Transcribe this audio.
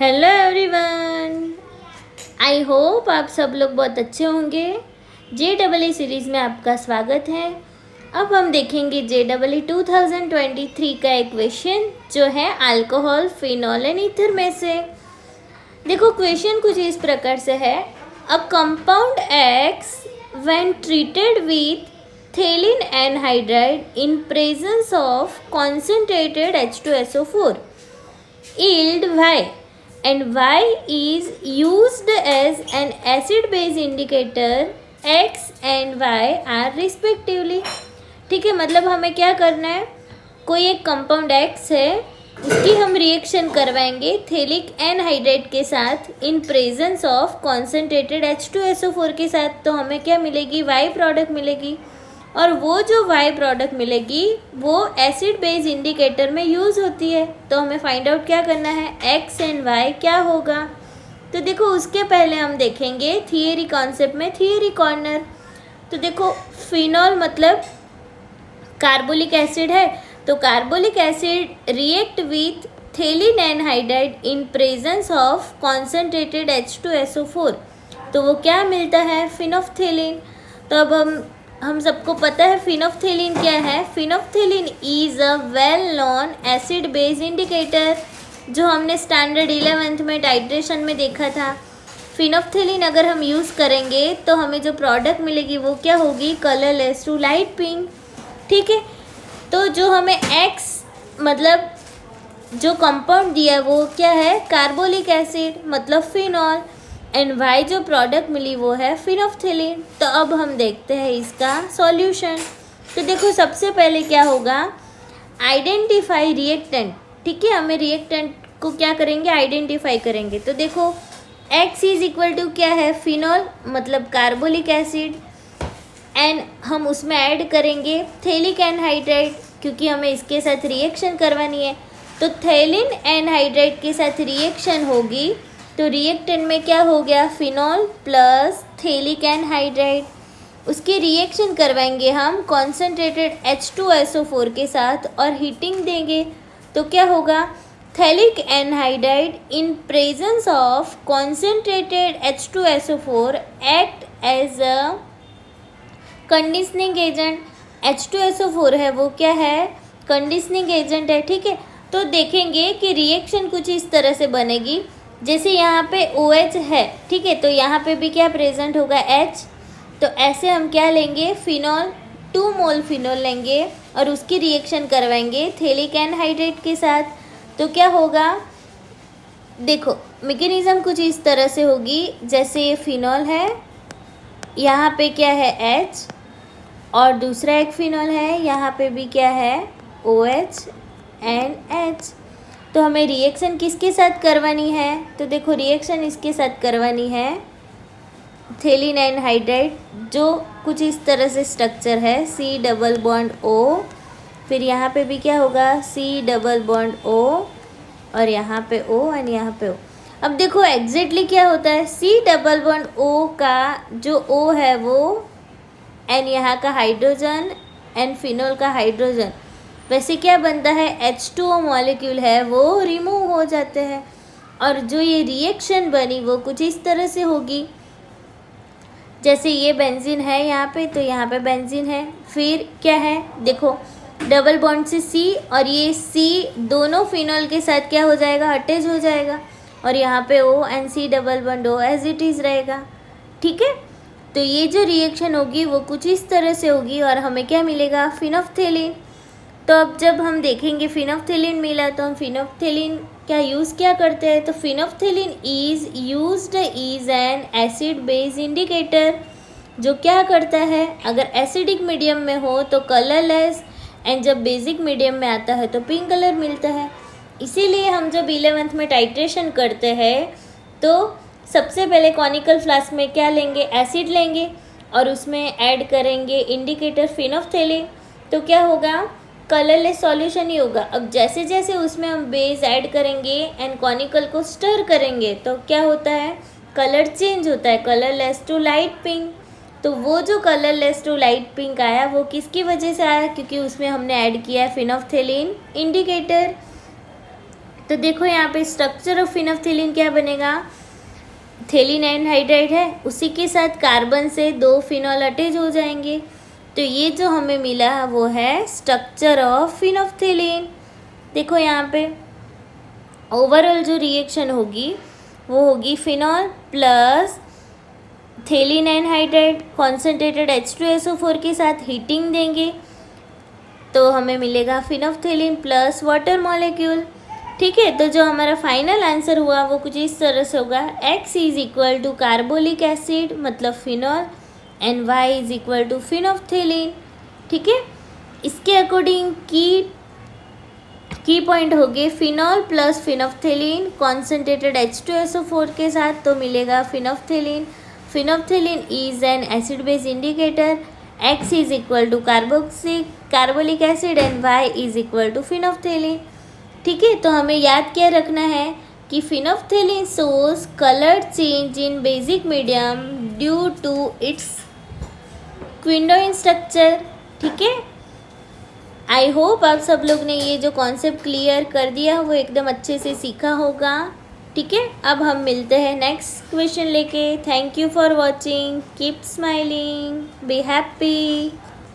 Hello everyone. I hope आप सब लोग बहुत अच्छे होंगे। JEE सीरीज़ में आपका स्वागत है। अब हम देखेंगे JEE 2023 का एक क्वेश्चन जो है अल्कोहल, फिनॉल एंड ईथर में से। देखो क्वेश्चन कुछ इस प्रकार से है। A compound X when treated with phthalic anhydride in presence of concentrated H2SO4 yield Y and Y is used as an acid base indicator. X and Y are respectively। ठीक है, मतलब हमें क्या करना है, कोई एक कंपाउंड X है, उसकी हम रिएक्शन करवाएंगे थेलिक एनहाइड्राइड के साथ इन प्रेजेंस ऑफ कॉन्सेंट्रेटेड H2SO4 के साथ। तो हमें क्या मिलेगी, Y प्रोडक्ट मिलेगी। और वो जो Y प्रोडक्ट मिलेगी वो एसिड बेस इंडिकेटर में यूज़ होती है। तो हमें फाइंड आउट क्या करना है, X एंड Y क्या होगा। तो देखो उसके पहले हम देखेंगे थियरी कॉन्सेप्ट में थियरी कॉर्नर। तो देखो फिनॉल मतलब कार्बोलिक एसिड है, तो carbolic acid react with phthalic anhydride in presence of concentrated H2SO4, तो वो क्या मिलता है, फिनोफ्थेलिन। तो अब हम सबको पता है फिनोफ्थेलिन क्या है। Phenolphthalein is a well known acid base indicator, जो हमने स्टैंडर्ड 11th में टाइट्रेशन में देखा था। फिनोफ्थेलिन अगर हम यूज़ करेंगे तो हमें जो प्रोडक्ट मिलेगी वो क्या होगी, कलरलेस टू लाइट पिंक। ठीक है, तो जो हमें एक्स मतलब जो कंपाउंड दिया है वो क्या है, कार्बोलिक एसिड मतलब फिनॉल, एंड वाई जो प्रोडक्ट मिली वो है फिनोफ्थेलिन। तो अब हम देखते हैं इसका सॉल्यूशन। तो देखो सबसे पहले क्या होगा, आइडेंटिफाई रिएक्टेंट। ठीक है, हमें रिएक्टेंट को क्या करेंगे, आइडेंटिफाई करेंगे। तो देखो X इज इक्वल टू क्या है, फिनॉल मतलब कार्बोलिक एसिड, एंड हम उसमें ऐड करेंगे थेलिक एनहाइड्राइड क्योंकि हमें इसके साथ रिएक्शन करवानी है। तो थेलिन एनहाइड्राइड के साथ रिएक्शन होगी तो रिएक्टेंट में क्या हो गया, फिनॉल प्लस थेलिक एनहाइड्राइड। उसकी रिएक्शन करवाएंगे हम कॉन्सेंट्रेटेड H2SO4 के साथ और हीटिंग देंगे। तो क्या होगा, phthalic anhydride in presence of concentrated H2SO4 act as a conditioning agent. H2SO4 है वो क्या है, कंडीशनिंग एजेंट है। ठीक है, तो देखेंगे कि रिएक्शन कुछ इस तरह से बनेगी, जैसे यहाँ पे OH है। ठीक है, तो यहाँ पे भी क्या प्रेजेंट होगा, H। तो ऐसे हम क्या लेंगे, फिनॉल 2 मोल फिनॉल लेंगे और उसकी रिएक्शन करवाएंगे थेलिक एनहाइड्राइड के साथ। तो क्या होगा, देखो मैकेनिज्म कुछ इस तरह से होगी, जैसे ये फिनॉल है, यहाँ पे क्या है H, और दूसरा एक फिनॉल है, यहाँ पे भी क्या है OH एंड H। तो हमें रिएक्शन किसके साथ करवानी है, तो देखो रिएक्शन इसके साथ करवानी है थेलिन एनहाइड्राइड, जो कुछ इस तरह से स्ट्रक्चर है, C डबल बॉन्ड O, फिर यहाँ पे भी क्या होगा, C डबल बॉन्ड O, और यहाँ पे O एंड यहाँ पे O। अब देखो एग्जैक्टली क्या होता है, C डबल बॉन्ड O का जो O है वो एंड यहाँ का हाइड्रोजन एंड फिनॉल का हाइड्रोजन, वैसे क्या बनता है, H2O मॉलिक्यूल है वो रिमूव हो जाते हैं। और जो ये रिएक्शन बनी वो कुछ इस तरह से होगी, जैसे ये बेंजीन है यहाँ पे, तो यहाँ पे बेंजीन है, फिर क्या है, देखो डबल बॉन्ड से C, और ये C दोनों फिनॉल के साथ क्या हो जाएगा, अटैच हो जाएगा, और यहाँ पे O and C double bond O as it is रहेगा। ठीक है, तो ये जो रिएक्शन होगी वो कुछ इस तरह से होगी और हमें क्या मिलेगा, फिनोफ्थेलिन। तो अब जब हम देखेंगे फिनोफ्थेलिन मिला तो हम फिनोफ्थेलिन क्या यूज़ क्या करते हैं, तो phenolphthalein is used is an acid base indicator, जो क्या करता है, अगर एसिडिक मीडियम में हो तो कलरलेस, एंड जब बेसिक मीडियम में आता है तो पिंक कलर मिलता है। इसीलिए हम जब 11th में टाइट्रेशन करते हैं तो सबसे पहले कॉनिकल फ्लास्क में क्या लेंगे, एसिड लेंगे और उसमें ऐड करेंगे इंडिकेटर फिनोफ्थेलिन। तो क्या होगा, कलरलेस सॉल्यूशन ही होगा। अब जैसे जैसे उसमें हम बेस ऐड करेंगे एंड कॉनिकल को स्टर करेंगे तो क्या होता है, कलर चेंज होता है, कलरलेस टू लाइट पिंक। तो वो जो कलरलेस टू लाइट पिंक आया वो किसकी वजह से आया, क्योंकि उसमें हमने ऐड किया है फिनोफ्थेलिन इंडिकेटर। तो देखो यहाँ पे स्ट्रक्चर ऑफ फिनोल्फथालीन क्या बनेगा, थेलिन एनहाइड्राइड है, उसी के साथ कार्बन से 2 फिनॉल अटैच हो जाएंगे। तो ये जो हमें मिला वो है स्ट्रक्चर ऑफ फिनोल्फथालीन। देखो यहाँ पे ओवरऑल जो रिएक्शन होगी वो होगी phenol plus phthalic anhydride concentrated H2SO4 के साथ हीटिंग देंगे तो हमें मिलेगा फिनोल्फथालीन प्लस वाटर मॉलिक्यूल। ठीक है, तो जो हमारा फाइनल आंसर हुआ वो कुछ इस तरह से होगा, X is equal to carbolic acid मतलब phenol and Y is equal to phenolphthalein. ठीक है, इसके अकॉर्डिंग की पॉइंट हो गए phenol plus phenolphthalein concentrated H2SO4 के साथ तो मिलेगा phenolphthalein. Phenolphthalein is an acid base indicator, X is equal to carbolic acid and Y is equal to phenolphthalein. ठीक है, तो हमें याद क्या रखना है कि phenolphthalein shows colour change in basic medium due to its quinonoid structure. ठीक है, आई होप आप सब लोग ने ये जो कॉन्सेप्ट क्लियर कर दिया वो एकदम अच्छे से सीखा होगा। ठीक है, अब हम मिलते हैं नेक्स्ट क्वेश्चन लेके। Thank you for watching, keep smiling, be happy.